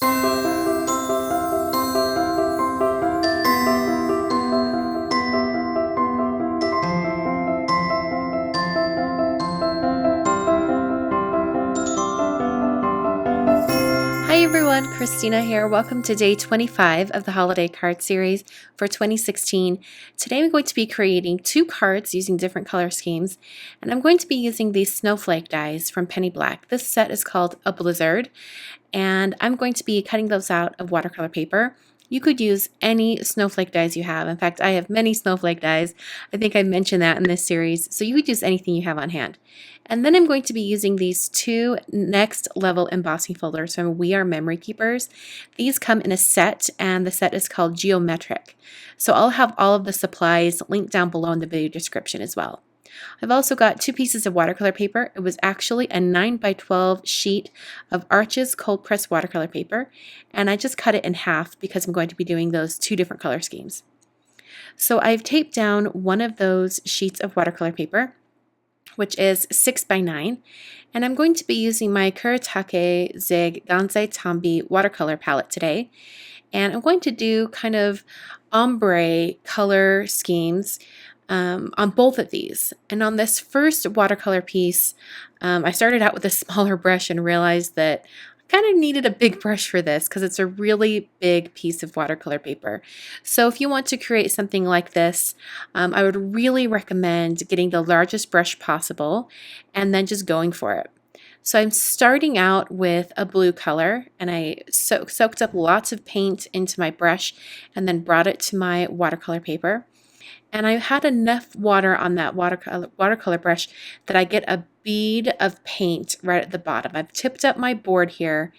Hi everyone, Christina here. Welcome to day 25 of the holiday card series for 2016. Today I'm going to be creating 2 cards using different color schemes, and I'm going to be using these snowflake dies from Penny Black. This set is called a blizzard, and I'm going to be cutting those out of watercolor paper. You could use any snowflake dies you have. In fact, I have many snowflake dies. I think I mentioned that in this series. So you could use anything you have on hand. And then I'm going to be using these 2 next level embossing folders from We Are Memory Keepers. These come in a set, and the set is called Geometric. So I'll have all of the supplies linked down below in the video description as well. I've also got 2 pieces of watercolor paper. It was actually a 9x12 sheet of Arches cold pressed watercolor paper, and I just cut it in half because I'm going to be doing those 2 different color schemes. So I've taped down one of those sheets of watercolor paper, which is 6x9, and I'm going to be using my Kuretake Zig Gansai Tambi watercolor palette today, and I'm going to do kind of ombre color schemes on both of these. And on this first watercolor piece, I started out with a smaller brush and realized that I kind of needed a big brush for this because it's a really big piece of watercolor paper. So if you want to create something like this, I would really recommend getting the largest brush possible and then just going for it. So I'm starting out with a blue color, and I soaked up lots of paint into my brush and then brought it to my watercolor paper. And I had enough water on that watercolor brush that I get a bead of paint right at the bottom. I've tipped up my board here,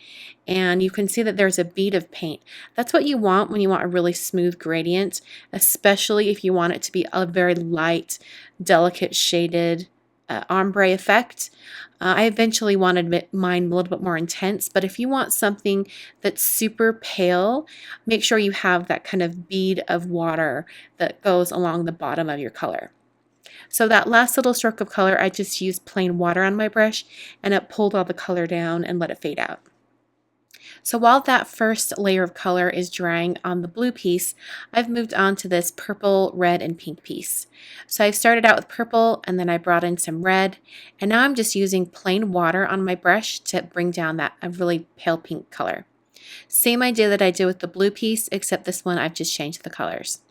and you can see that there's a bead of paint. That's what you want when you want a really smooth gradient, especially if you want it to be a very light, delicate shaded ombre effect. I eventually wanted mine a little bit more intense, but if you want something that's super pale, make sure you have that kind of bead of water that goes along the bottom of your color. So that last little stroke of color, I just used plain water on my brush, and it pulled all the color down and let it fade out. So while that first layer of color is drying on the blue piece, I've moved on to this purple, red, and pink piece. So I started out with purple, and then I brought in some red, and now I'm just using plain water on my brush to bring down that a really pale pink color. Same idea that I did with the blue piece, except this one I've just changed the colors.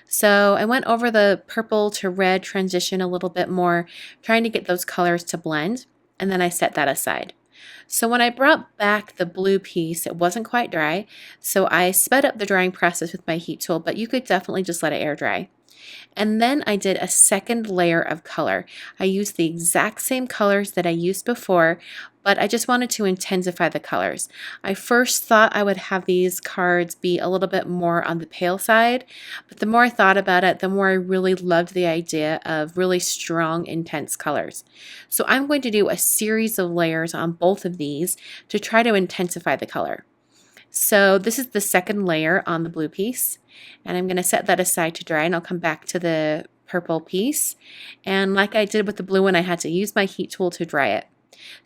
So I went over the purple to red transition a little bit more, trying to get those colors to blend, and then I set that aside. So when I brought back the blue piece, it wasn't quite dry, so I sped up the drying process with my heat tool, but you could definitely just let it air dry. And then I did a second layer of color. I used the exact same colors that I used before, but I just wanted to intensify the colors. I first thought I would have these cards be a little bit more on the pale side, but the more I thought about it, the more I really loved the idea of really strong, intense colors. So I'm going to do a series of layers on both of these to try to intensify the color. So this is the second layer on the blue piece, and I'm going to set that aside to dry, and I'll come back to the purple piece. And like I did with the blue one, I had to use my heat tool to dry it.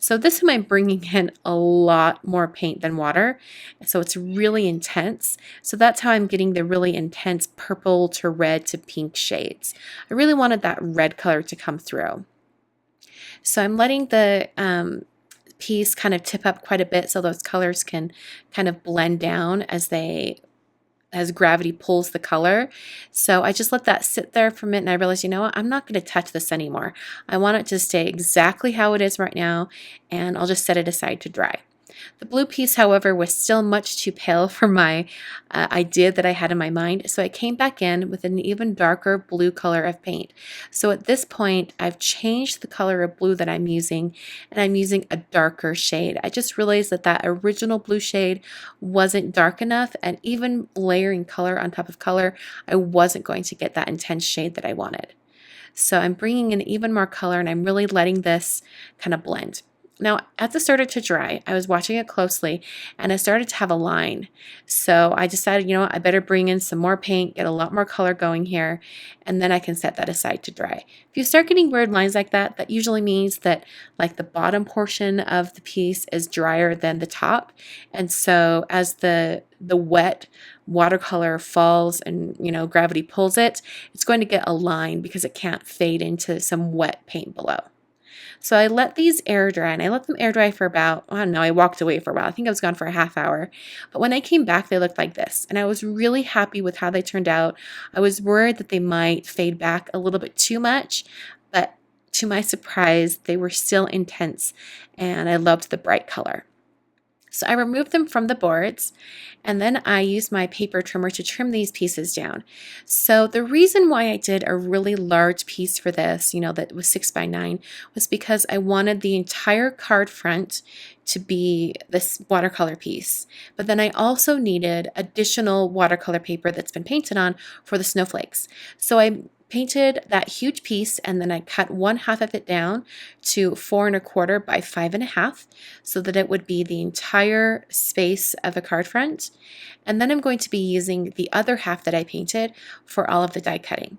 So this time I'm bringing in a lot more paint than water, so it's really intense. So that's how I'm getting the really intense purple to red to pink shades. I really wanted that red color to come through. So I'm letting the piece kind of tip up quite a bit so those colors can kind of blend down as gravity pulls the color. So I just let that sit there for a minute, and I realized, you know what, I'm not going to touch this anymore. I want it to stay exactly how it is right now, and I'll just set it aside to dry. The blue piece, however, was still much too pale for my idea that I had in my mind, so I came back in with an even darker blue color of paint. So at this point, I've changed the color of blue that I'm using, and I'm using a darker shade. I just realized that that original blue shade wasn't dark enough, and even layering color on top of color, I wasn't going to get that intense shade that I wanted. So I'm bringing in even more color, and I'm really letting this kind of blend. Now, as it started to dry, I was watching it closely and it started to have a line. So I decided, I better bring in some more paint, get a lot more color going here, and then I can set that aside to dry. If you start getting weird lines like that, that usually means that like the bottom portion of the piece is drier than the top. And so as the wet watercolor falls and, gravity pulls it, it's going to get a line because it can't fade into some wet paint below. So I let these air dry, and I let them air dry for about, I don't know, I walked away for a while. I think I was gone for a half hour. But when I came back, they looked like this. And I was really happy with how they turned out. I was worried that they might fade back a little bit too much, but to my surprise, they were still intense, and I loved the bright color. So I removed them from the boards, and then I used my paper trimmer to trim these pieces down. So the reason why I did a really large piece for this, that was 6x9, was because I wanted the entire card front to be this watercolor piece. But then I also needed additional watercolor paper that's been painted on for the snowflakes. So I painted that huge piece, and then I cut one half of it down to 4 1/4 by 5 1/2 so that it would be the entire space of a card front. And then I'm going to be using the other half that I painted for all of the die cutting.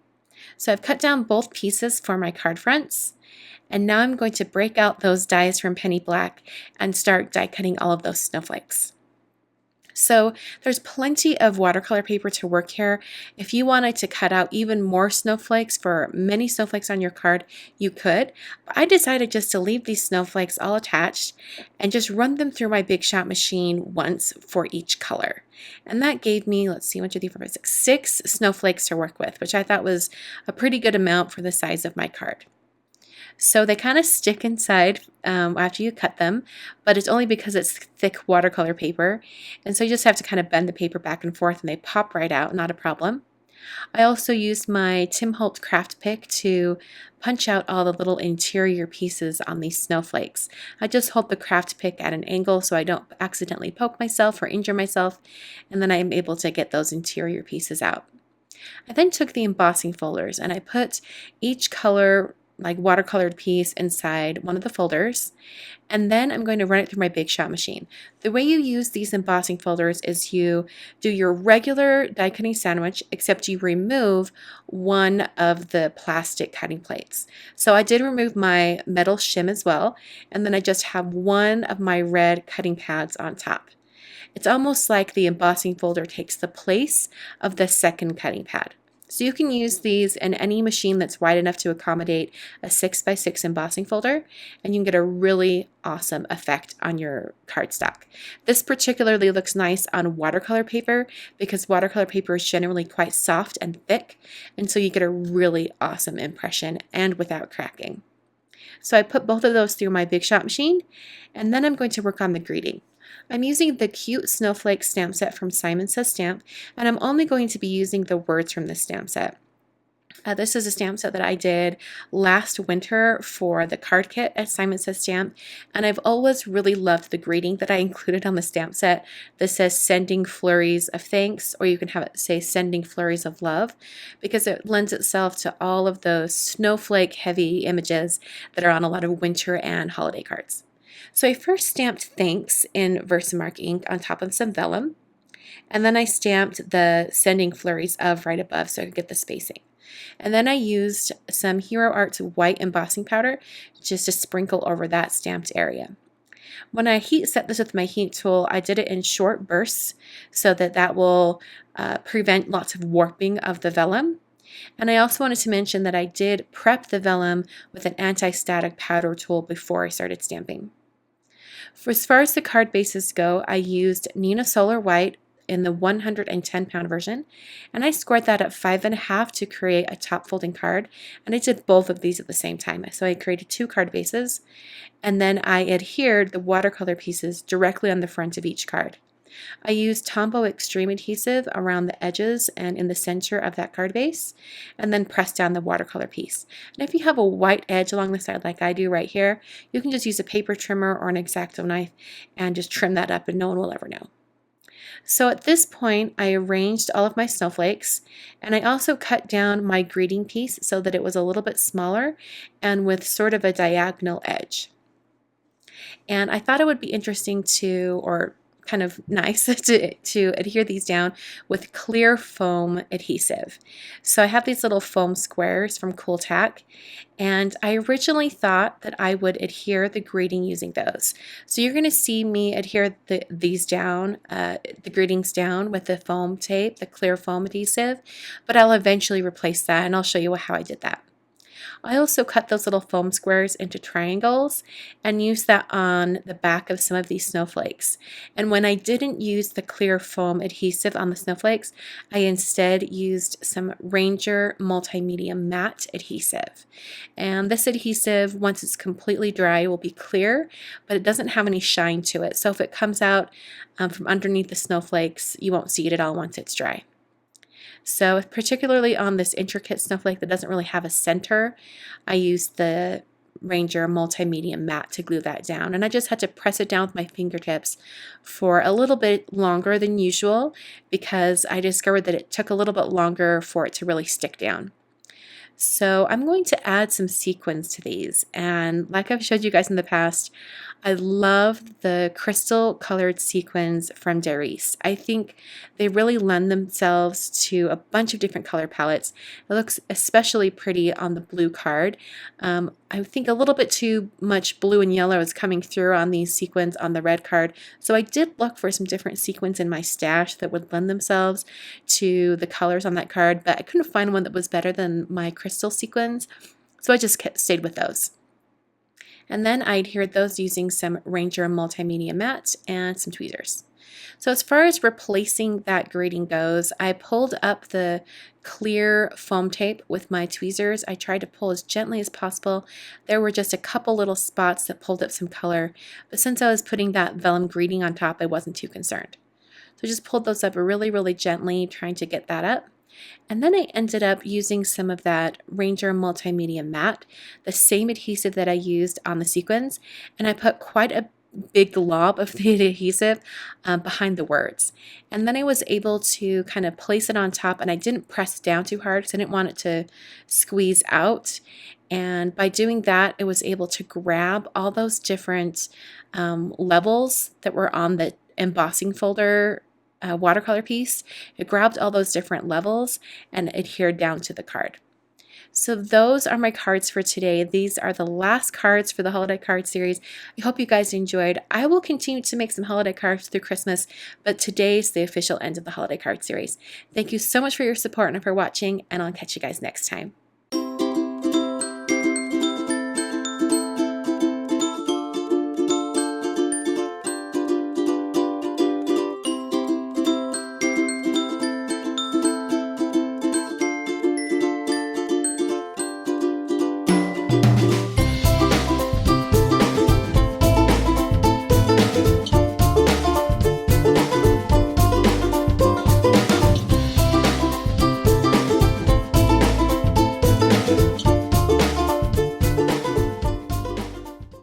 So I've cut down both pieces for my card fronts, and now I'm going to break out those dies from Penny Black and start die cutting all of those snowflakes. So there's plenty of watercolor paper to work here. If you wanted to cut out even more snowflakes for many snowflakes on your card, you could. But I decided just to leave these snowflakes all attached and just run them through my Big Shot machine once for each color. And that gave me, let's see, 1, 2, 3, 4, 5, 6, 6 snowflakes to work with, which I thought was a pretty good amount for the size of my card. So they kind of stick inside after you cut them, but it's only because it's thick watercolor paper. And so you just have to kind of bend the paper back and forth and they pop right out, not a problem. I also used my Tim Holtz craft pick to punch out all the little interior pieces on these snowflakes. I just hold the craft pick at an angle so I don't accidentally poke myself or injure myself, and then I'm able to get those interior pieces out. I then took the embossing folders and I put each color like watercolored piece inside one of the folders, and then I'm going to run it through my Big Shot machine. The way you use these embossing folders is you do your regular die cutting sandwich, except you remove one of the plastic cutting plates. So I did remove my metal shim as well, and then I just have one of my red cutting pads on top. It's almost like the embossing folder takes the place of the second cutting pad. So you can use these in any machine that's wide enough to accommodate a 6x6 embossing folder, and you can get a really awesome effect on your cardstock. This particularly looks nice on watercolor paper because watercolor paper is generally quite soft and thick, and so you get a really awesome impression and without cracking. So I put both of those through my Big Shot machine, and then I'm going to work on the greeting. I'm using the cute snowflake stamp set from Simon Says Stamp, and I'm only going to be using the words from this stamp set. This is a stamp set that I did last winter for the card kit at Simon Says Stamp, and I've always really loved the greeting that I included on the stamp set that says sending flurries of thanks, or you can have it say sending flurries of love, because it lends itself to all of those snowflake heavy images that are on a lot of winter and holiday cards. So I first stamped thanks in Versamark ink on top of some vellum, and then I stamped the sending flurries of right above so I could get the spacing. And then I used some Hero Arts white embossing powder just to sprinkle over that stamped area. When I heat set this with my heat tool, I did it in short bursts so that will prevent lots of warping of the vellum. And I also wanted to mention that I did prep the vellum with an anti-static powder tool before I started stamping. As far as the card bases go, I used Nina Solar White in the 110-pound version, and I scored that at 5 1/2 to create a top folding card, and I did both of these at the same time. So I created 2 card bases, and then I adhered the watercolor pieces directly on the front of each card. I used Tombow Extreme adhesive around the edges and in the center of that card base, and then pressed down the watercolor piece. And if you have a white edge along the side like I do right here, you can just use a paper trimmer or an X-Acto knife and just trim that up and no one will ever know. So at this point, I arranged all of my snowflakes, and I also cut down my greeting piece so that it was a little bit smaller and with sort of a diagonal edge. And I thought it would be interesting to, or kind of nice to adhere these down with clear foam adhesive. So I have these little foam squares from Cool Tack, and I originally thought that I would adhere the greeting using those. So you're going to see me adhere these down, the greetings down with the foam tape, the clear foam adhesive, but I'll eventually replace that, and I'll show you how I did that. I also cut those little foam squares into triangles and used that on the back of some of these snowflakes. And when I didn't use the clear foam adhesive on the snowflakes, I instead used some Ranger Multimedia Matte adhesive. And this adhesive, once it's completely dry, will be clear, but it doesn't have any shine to it. So if it comes out from underneath the snowflakes, you won't see it at all once it's dry. So particularly on this intricate snowflake that doesn't really have a center, I used the Ranger Multimedia Matte to glue that down. And I just had to press it down with my fingertips for a little bit longer than usual because I discovered that it took a little bit longer for it to really stick down. So I'm going to add some sequins to these, and like I've showed you guys in the past, I love the crystal colored sequins from Darice. I think they really lend themselves to a bunch of different color palettes. It looks especially pretty on the blue card. I think a little bit too much blue and yellow is coming through on these sequins on the red card, so I did look for some different sequins in my stash that would lend themselves to the colors on that card, but I couldn't find one that was better than my crystal sequins, so I just stayed with those. And then I adhered those using some Ranger Multimedia Matte and some tweezers. So as far as replacing that greeting goes, I pulled up the clear foam tape with my tweezers. I tried to pull as gently as possible. There were just a couple little spots that pulled up some color, but since I was putting that vellum greeting on top, I wasn't too concerned. So I just pulled those up really, really gently, trying to get that up. And then I ended up using some of that Ranger Multimedia Matte, the same adhesive that I used on the sequins, and I put quite a big glob of the adhesive behind the words. And then I was able to kind of place it on top, and I didn't press down too hard because I didn't want it to squeeze out. And by doing that, it was able to grab all those different levels that were on the embossing folder watercolor piece. It grabbed all those different levels and adhered down to the card. So those are my cards for today. These are the last cards for the holiday card series. I hope you guys enjoyed. I will continue to make some holiday cards through Christmas, but today's the official end of the holiday card series. Thank you so much for your support and for watching, and I'll catch you guys next time.